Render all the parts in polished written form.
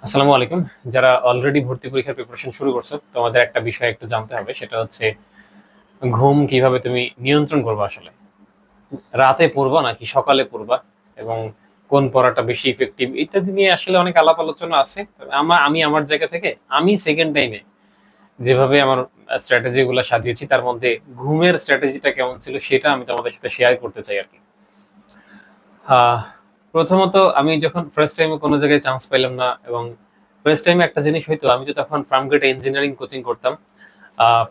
আসসালামু আলাইকুম। যারা অলরেডি ভর্তি পরীক্ষার প্রিপারেশন শুরু করছো, তোমাদের একটা বিষয় একটু জানতে হবে, সেটা হচ্ছে ঘুম কিভাবে তুমি নিয়ন্ত্রণ করবে আসলে। রাতে পড়বা নাকি সকালে পড়বা, এবং কোন পড়াটা বেশি ইফেক্টিভ ইত্যাদি নিয়ে আসলে অনেক আলাপ আলোচনা আছে। আমি আমার জায়গা থেকে আমি সেকেন্ড টাইমে যেভাবে আমার স্ট্র্যাটেজি গুলো সাজিয়েছি, তার মধ্যে ঘুমের স্ট্র্যাটেজিটা কেমন ছিল সেটা আমি তোমাদের সাথে শেয়ার করতে চাই আর কি। আহ প্রথমত, আমি যখন ফার্স্ট টাইমে কোনো জায়গায় চান্স পাইলাম না, এবং ফার্স্ট টাইমে একটা জিনিস হয়তো, আমি তো তখন ফার্মগেটে ইঞ্জিনিয়ারিং কোচিং করতাম।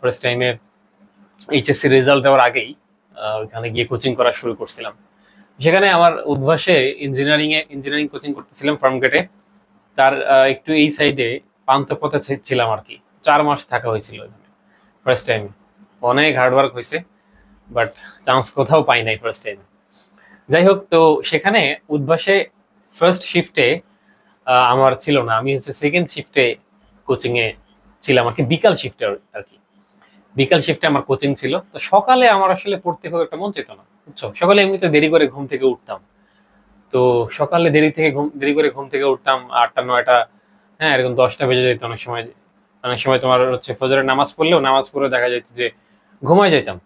ফার্স্ট টাইমে এইচএসসি রেজাল্ট দেওয়ার আগেই ওইখানে গিয়ে কোচিং করা শুরু করছিলাম। সেখানে আমার উদ্ভাসে ইঞ্জিনিয়ারিং কোচিং করতেছিলাম ফার্মগেটে। তার একটু এই সাইডে পান্থপথে ছিলাম আর কি। 4 মাস থাকা হয়েছিল ওখানে ফার্স্ট টাইমে। অনেক হার্ডওয়ার্ক হয়েছে, বাট চান্স কোথাও পাই নাই ফার্স্ট টাইমে। যাই হোক, তো সেখানে উদ্ভাসে ফার্স্ট শিফটে আমার ছিল না, আমি হচ্ছে সেকেন্ড শিফটে কোচিং এ ছিলাম আর কি, বিকাল শিফটে আর কি। বিকাল শিফটে আমার কোচিং ছিল। তো সকালে আমার আসলে পড়তে খুব একটা মন চেত না, বুঝছো। সকালে এমনিতে দেরি করে ঘুম থেকে উঠতাম। তো সকালে দেরি করে ঘুম থেকে উঠতাম 8টা 9টা, হ্যাঁ এরকম 10টা বেজে যেত অনেক সময়। অনেক সময় তোমার হচ্ছে ফজরের নামাজ পড়লেও নামাজ পড়ে দেখা যেত যে ঘুমায় যাইতাম।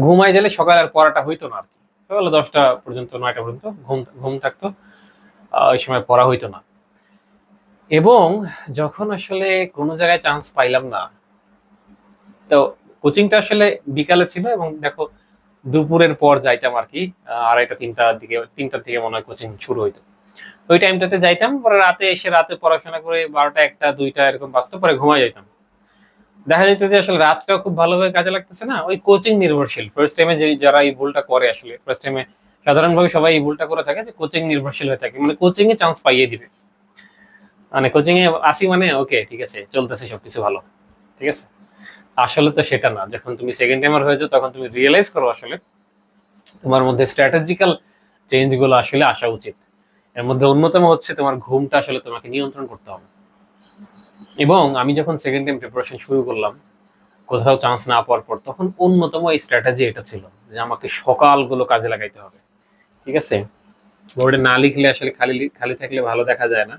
ঘুমায় গেলে সকালে আর পড়াটা হইতো না আর কি। সকালে 10টা পর্যন্ত 9টা পর্যন্ত ঘুম ঘুম থাকতো। ওই সময় পড়া হইতো না। এবং যখন আসলে কোনো জায়গায় চান্স পাইলাম না, তো কোচিংটা আসলে বিকালে ছিল, এবং দেখো দুপুরের পর যাইতাম আর কি। 2:30 3টার দিকে মনে হয় কোচিং শুরু হইতো। ওই টাইমটাতে যাইতাম, পরে রাতে এসে রাতে পড়াশোনা করে 12টা 1টা 2টা এরকম বাজতো, পরে ঘুমায় যাইতাম। দেখা যেত যে আসলে রাতটাও খুব ভালোভাবে কাজে লাগতেছে না, ওই কোচিং নির্ভরশীল। ফার্স্ট টাইমে যে যারা এই ভুলটা করে, আসলে ফার্স্ট টাইমে সাধারণভাবে সবাই এই ভুলটা করে থাকে, যে কোচিং নির্ভরশীল হয়ে থাকে, মানে কোচিং এ চান্স পাইয়ে দিবে। মানে কোচিং এ আসি মানে ওকে ঠিক আছে, চলতেছে সবকিছু ভালো, ঠিক আছে। আসলে তো সেটা না। যখন তুমি সেকেন্ড টাইমার হয়ে যাও, তখন তুমি রিয়েলাইজ করো আসলে তোমার মধ্যে স্ট্র্যাটেজিক্যাল চেঞ্জ গুলো আসলে আসা উচিত। এর মধ্যে অন্যতম হচ্ছে তোমার ঘুমটা আসলে তোমাকে নিয়ন্ত্রণ করতে হবে। এবং আমি যখন সেকেন্ড টাইম প্রিপারেশন শুরু করলাম, কোথাও চান্স না পাওয়ার পর, তখন অন্যতম এই স্ট্র্যাটেজি এটা ছিল যে আমাকে সকালগুলো কাজে লাগাইতে হবে, ঠিক আছে। বোর্ডে না লিখলে আসলে খালি খালি থাকলে ভালো দেখা যায় না।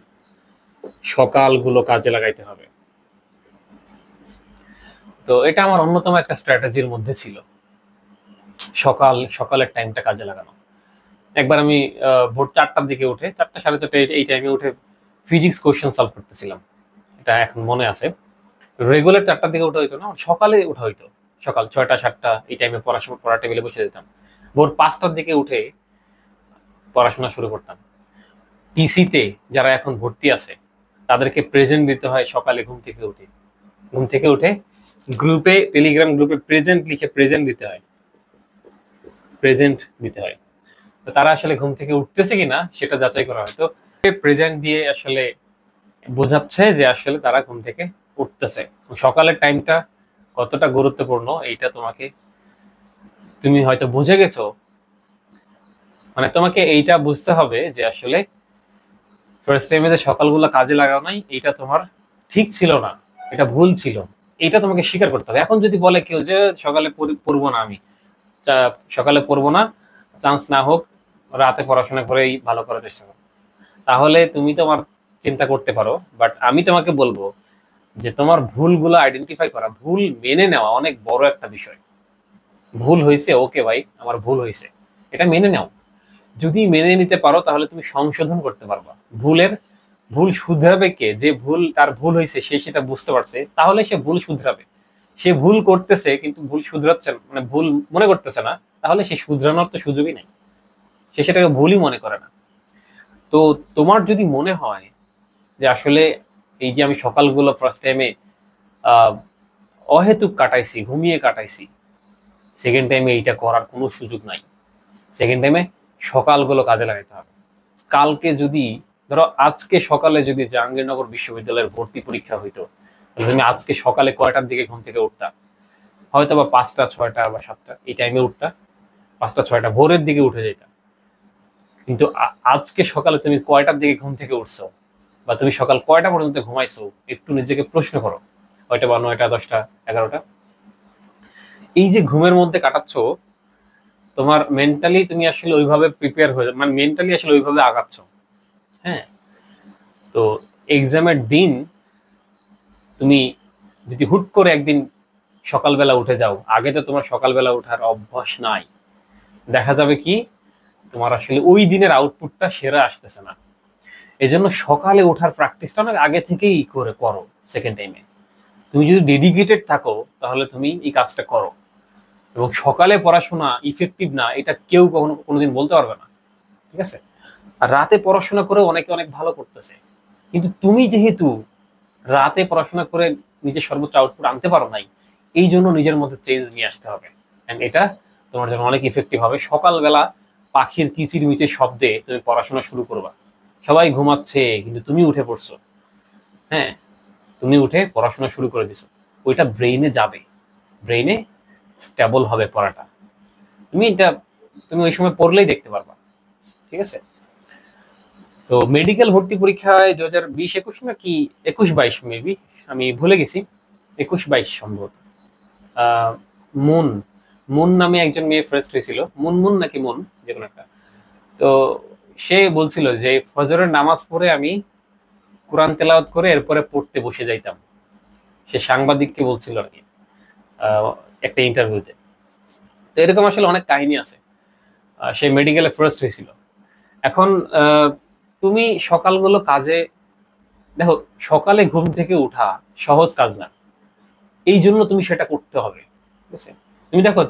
সকালগুলো কাজে লাগাইতে হবে। তো এটা আমার অন্যতম একটা স্ট্র্যাটেজির মধ্যে ছিল, সকালের টাইমটা কাজে লাগানো। একবার আমি ভোর 4টার দিকে উঠে, 4টা 4:30 এই টাইমে উঠে ফিজিক্স কোশ্চেন সলভ করতেছিলাম। এটা এখন মনে আছে। রেগুলার 4টার দিকে উঠা হইতো না, সকালে উঠা হইতো। সকাল 6টা 7টা এই টাইমে পড়া টেবিলে বসে যেতাম। ভোর 5টার দিকে উঠে পড়াশোনা শুরু করতাম। টিসিতে যারা এখন ভর্তি আছে, তাদেরকে প্রেজেন্ট দিতে হয় সকালে ঘুম থেকে উঠে টেলিগ্রাম গ্রুপে প্রেজেন্ট দিতে হয়। প্রেজেন্ট দিতে হয়। তো তারা আসলে ঘুম থেকে উঠতেছে কিনা সেটা যাচাই করা হয়। তো প্রেজেন্ট দিয়ে আসলে বোঝাচ্ছে যে আসলে তারা ঘুম থেকে উঠতেছে। সকালের টাইমটা কতটা গুরুত্বপূর্ণ এইটা তুমি হয়তো বুঝে গেছো। মানে তোমাকে এইটা বুঝতে হবে যে আসলে ফার্স্ট টাইমে যে সকালগুলো কাজে লাগাও নাই, এটা তোমার ঠিক ছিল না, এটা ভুল ছিল। এটা তোমাকে স্বীকার করতে হবে। এখন যদি বলে কেউ যে সকালে পড়বো না, আমি সকালে পড়বো না, চান্স না হোক, রাতে পড়াশোনা করেই ভালো করার চেষ্টা করো, তাহলে তুমি তোমার চিন্তা করতে পারো। বাট আমি তোমাকে বলবো যে তোমার ভুলগুলো আইডেন্টিফাই করা, ভুল মেনে নেওয়া অনেক বড় একটা বিষয়। ভুল হয়েছে, ওকে ভাই আমার ভুল হয়েছে, এটা মেনে নাও। যদি মেনে নিতে পারো, তাহলে তুমি সংশোধন করতে পারবা। ভুলের ভুল শুধরাবে কে? যে তার ভুল হয়েছে, সে সেটা বুঝতে পারছে, তাহলে সে ভুল শুধরাবে। সে ভুল করতেছে কিন্তু ভুল শুধরাচ্ছে না, মানে ভুল মনে করতেছে না, তাহলে সে শুধরানোর তো সুযোগই নাই। সে সেটাকে ভুলই মনে করে না। তো তোমার যদি মনে হয় যে আসলে এই যে আমি সকালগুলো ফার্স্ট টাইমে আহ অহেতুক কাটাইছি, ঘুমিয়ে কাটাইছি, সেকেন্ড টাইমে এইটা করার কোনো সুযোগ নাই। সেকেন্ড টাইমে সকালগুলো কাজে লাগাইতে হবে। কালকে যদি, ধরো আজকে সকালে যদি জাহাঙ্গীরনগর বিশ্ববিদ্যালয়ের ভর্তি পরীক্ষা হইতো, তাহলে তুমি আজকে সকালে কয়টার দিকে ঘুম থেকে উঠতা? হয়তো বা 5টা 6টা বা 7টা এই টাইমে উঠতা। 5টা 6টা ভোরের দিকে উঠে যেতা। কিন্তু আজকে সকালে তুমি কয়টার দিকে ঘুম থেকে উঠছো, বা তুমি সকাল কয়টা পর্যন্ত ঘুমাইছো, একটু নিজেকে প্রশ্ন করো। হয়তো বা 9টা 10টা 11টা। এই যে ঘুমের মধ্যে কাটাচ্ছ, তোমার মেন্টালি তুমি আসলে ওইভাবে প্রিপেয়ার হয়ে, মানে মেন্টালি আসলে ওইভাবে আগাচ্ছ। হ্যাঁ, তো এক্সামের দিন তুমি যদি হুট করে একদিন সকালবেলা উঠে যাও, আগে তো তোমার সকালবেলা ওঠার অভ্যাস নাই, দেখা যাবে কি তোমার আসলে ওই দিনের আউটপুটটা সেরা আসতেছে না। এই জন্য সকালে ওঠার প্র্যাকটিসটা অনেক আগে থেকেই করো। সেকেন্ড টাইমে তুমি যদি ডেডিকেটেড থাকো তাহলে তুমি এই কাজটা করো। এবং সকালে পড়াশোনা ইফেক্টিভ না এটা কেউ কখনো কোনোদিন বলতে পারবে না, ঠিক আছে? আর রাতে পড়াশোনা করে অনেকে অনেক ভালো করতেছে, কিন্তু তুমি যেহেতু রাতে পড়াশোনা করে নিজের সর্বোচ্চ আউটপুট আনতে পারো নাই, এই জন্য নিজের মধ্যে চেঞ্জ নিয়ে আসতে হবে। And এটা তোমার জন্য অনেক ইফেক্টিভ হবে। সকালবেলা পাখির কিচিরমিচির শব্দে তুমি পড়াশোনা শুরু করবা, সবাই ঘুমাচ্ছে কিন্তু তুমি উঠে পড়ছো। হ্যাঁ, তুমি উঠে পড়াশোনা শুরু করে দিছো, ওইটা ব্রেইনে যাবে, ব্রেইনে স্টেবল হবে পড়াটা। তুমি ওই সময় পড়লেই দেখতে পারবা, ঠিক আছে? তো মেডিকেল ভর্তি পরীক্ষায় 2020-21 না কি 21-22 মেবি, আমি ভুলে গেছি, 21-22 সম্ভবত। আহ, মুন মুন নামে একজন মেয়ে ফার্স্ট হয়েছিল, মুনমুন নাকি মুন, যে কোনো একটা। তো সে বলছিল যে ফজরের নামাজ পড়ে আমি কোরআন তেলাওয়াত করে এরপরে পড়তে বসে যাইতাম। সে সাংবাদিককে বলছিল আর কি, আহ, একটা ইন্টারভিউতে। তো এরকম আসলে অনেক কাহিনী আছে। সে মেডিকেলে ফার্স্ট হয়েছিল। এখন তুমি সকালগুলো কাজে, দেখো সকালে ঘুম থেকে উঠা সহজ কাজ না, এই জন্য তুমি সেটা করতে হবে, ঠিক আছে? তুমি দেখো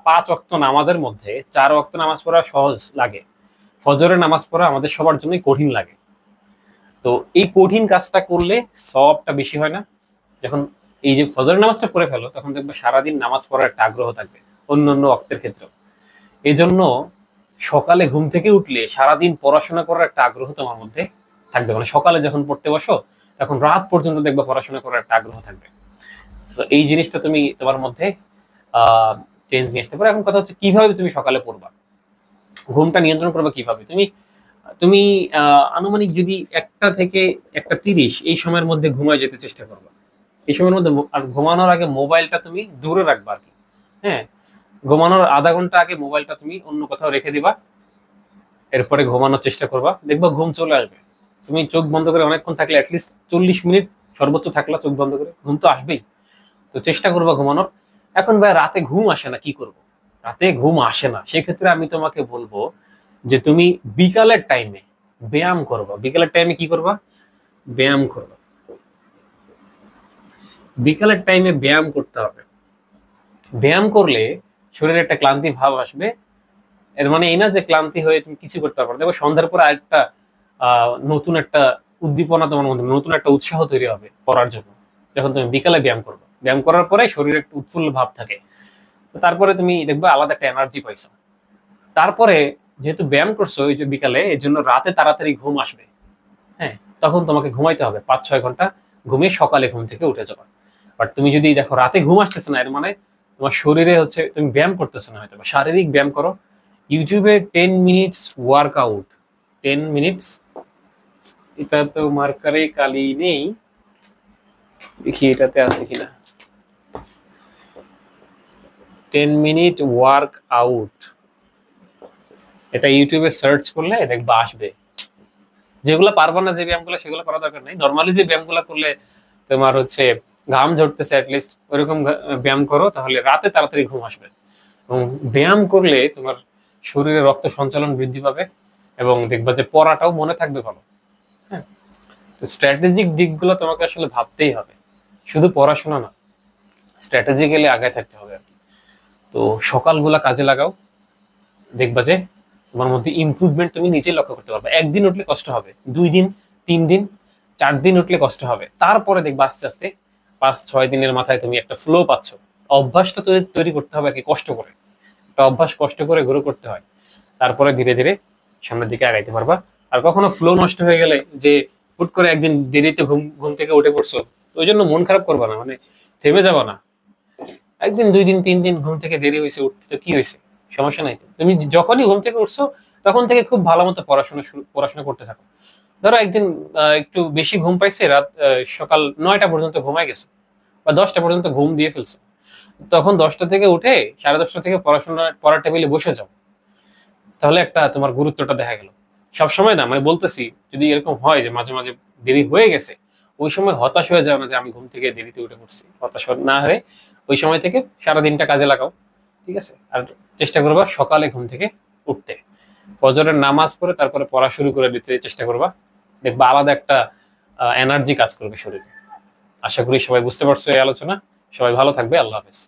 5 ওয়াক্ত নামাজের মধ্যে 4 ওয়াক্ত নামাজ পড়া সহজ লাগে, ফজরের নামাজ পড়া আমাদের সবার জন্যই কঠিন লাগে। তো এই কঠিন কাজটা করলে সওয়াবটা বেশি হয় না? যখন এই যে ফজরের নামাজটা পড়ে ফেলো তখন দেখবে সারাদিন নামাজ পড়ার একটা আগ্রহ থাকবে, অন্যান্য ওয়াক্তের ক্ষেত্রে। এই জন্য সকালে ঘুম থেকে উঠলে সারাদিন পড়াশোনা করার একটা আগ্রহ তোমার মধ্যে থাকবে, মানে সকালে যখন পড়তে বসো তখন রাত পর্যন্ত দেখবে পড়াশোনা করার একটা আগ্রহ থাকবে। তো এই জিনিসটা তুমি তোমার মধ্যে চেঞ্জ নিয়ে আসতে পারো। এখন কথা হচ্ছে কিভাবে তুমি সকালে পড়বা, ঘুমটা নিয়ন্ত্রণ করবা কিভাবে? তুমি তুমি আনুমানিক যদি 1টা থেকে 1টা 30 এই সময়ের মধ্যে ঘুমায় যেতে চেষ্টা করবা। এই সময়ের মধ্যে আর ঘুমানোর আগে মোবাইলটা তুমি দূরে রাখবা আর কি। হ্যাঁ, ঘুমানোর আধা ঘন্টা আগে মোবাইলটা তুমি অন্য কোথাও রেখে দিবা, এরপরে ঘুমানোর চেষ্টা করবা, দেখবা ঘুম চলে আসবে। তুমি চোখ বন্ধ করে অনেকক্ষণ থাকলে, অ্যাটলিস্ট 40 মিনিট সর্বোচ্চ থাকলা চোখ বন্ধ করে, ঘুম তো আসবেই। তো চেষ্টা করবা ঘুমানোর। এখন ভাই রাতে ঘুম আসে না, কি করব? রাতে ঘুম আসে না, সেক্ষেত্রে আমি তোমাকে বলবো যে তুমি বিকালের টাইমে ব্যায়াম করবা। বিকালের টাইমে কি করবা? ব্যায়াম করবা। বিকালের টাইমে ব্যায়াম করতে হবে। ব্যায়াম করলে শরীরে একটা ক্লান্তি ভাব আসবে, এর মানে এই না যে ক্লান্তি হয়ে তুমি কিছু করতে পারবে না। দেখো সন্ধ্যার পর আরেকটা নতুন একটা উদ্দীপনা তোমার মধ্যে, নতুন একটা উৎসাহ তৈরি হবে পড়ার জন্য, যখন তুমি বিকালে ব্যায়াম করবে। ব্যায়াম করার পরে শরীরে একটা উৎফুল্ল ভাব থাকে, তারপরে তুমি দেখবে আলাদা একটা এনার্জি পাইছো। তারপরে যেহেতু ব্যায়াম করছো ওই যে বিকালে, এই জন্য রাতে তাড়াতাড়ি ঘুম আসবে। হ্যাঁ, তখন তোমাকে ঘুমাইতে হবে 5-6 ঘন্টা, ঘুমিয়ে সকালে ঘুম থেকে উঠে যাবে। বাট তুমি যদি দেখো রাতে ঘুম আসতেছে না, এর মানে তোমার শরীরে হচ্ছে তুমি ব্যায়াম করতেছো না, হয়তো শারীরিক ব্যায়াম করো। ইউটিউবে 10 মিনিটস ওয়ার্কআউট, 10 মিনিটস, এটা তো মার্কারে কালি নেই, দেখি এটাতে আছে কিনা। 10 মিনিট ওয়ার্কআউট, এটা ইউটিউবে সার্চ করলে দেখবা আসবে। যেগুলো পারবা না, যে ব্যায়ামগুলো, সেগুলো করা দরকার নেই। নর্মালি যে ব্যায়ামগুলো করলে তোমার হচ্ছে ঘাম ঝরতেছে, অ্যাটলিস্ট ওইরকম ব্যায়াম করো, তাহলে রাতে তাড়াতাড়ি ঘুম আসবে। এবং ব্যায়াম করলে তোমার শরীরে রক্ত সঞ্চালন বৃদ্ধি পাবে এবং দেখবা যে পড়াটাও মনে থাকবে ভালো। হ্যাঁ, তো স্ট্র্যাটেজিক দিকগুলো তোমাকে আসলে ভাবতেই হবে, শুধু পড়াশোনা না, স্ট্র্যাটেজিক্যালি আগায় থাকতে হবে আর কি। তো সকালগুলা কাজে লাগাও, দেখবা যে তোমার মধ্যে ইমপ্রুভমেন্ট তুমি নিজেই লক্ষ্য করতে পারবে। একদিন উঠলে কষ্ট হবে, 2 দিন, 3 দিন, 4 দিন উঠলে কষ্ট হবে, তারপরে দেখবা আস্তে আস্তে 5-6 দিনের মাথায় তুমি একটা ফ্লো পাচ্ছ। অভ্যাসটা তৈরি করতে হবে আর কি, কষ্ট করে। একটা অভ্যাস কষ্ট করে গ্রো করতে হয়, তারপরে ধীরে ধীরে সামনের দিকে আগাইতে পারবা। আর কখনো ফ্লো নষ্ট হয়ে গেলে, যে হুট করে একদিন দেরিতে ঘুম ঘুম থেকে উঠে পড়ছো, ওই জন্য মন খারাপ করবা না, মানে থেমে যাবা না। একদিন, 2 দিন, 3 দিন ঘুম থেকে দেরি হয়েছে উঠতে, তো কি হয়েছে? সমস্যা নাই তো। তুমি যখনই ঘুম থেকে উঠছো তখন থেকে খুব ভালো মতো পড়াশোনা করতে থাকো। ধরো একদিন একটু বেশি ঘুম পাইছে, রাত সকাল 9টা পর্যন্ত ঘুমাই গেছো, বা 10টা পর্যন্ত ঘুম দিয়ে ফেলছো, তখন 10টা থেকে উঠে 10:30 থেকে পড়ার টেবিলে বসে যাও, তাহলে একটা তোমার গুরুত্বটা দেখা গেল। সবসময় না, মানে বলতেছি, যদি এরকম হয় যে মাঝে মাঝে দেরি হয়ে গেছে, ওই সময় হতাশ হয়ে যাও না যে আমি ঘুম থেকে দেরিতে উঠে পড়ছি। হতাশ না হয়ে ওই সময় থেকে সারা দিনটা কাজে লাগাও, ঠিক আছে? আর চেষ্টা করবা সকালে ঘুম থেকে উঠতে, ফজরের নামাজ পড়ে তারপরে পড়া শুরু করে দিতে চেষ্টা করবা। দেখবা আলাদা একটা এনার্জি কাজ করবে শরীরে। আশা করি সবাই বুঝতে পারছো এই আলোচনা। সবাই ভালো থাকবে। আল্লাহ হাফেজ।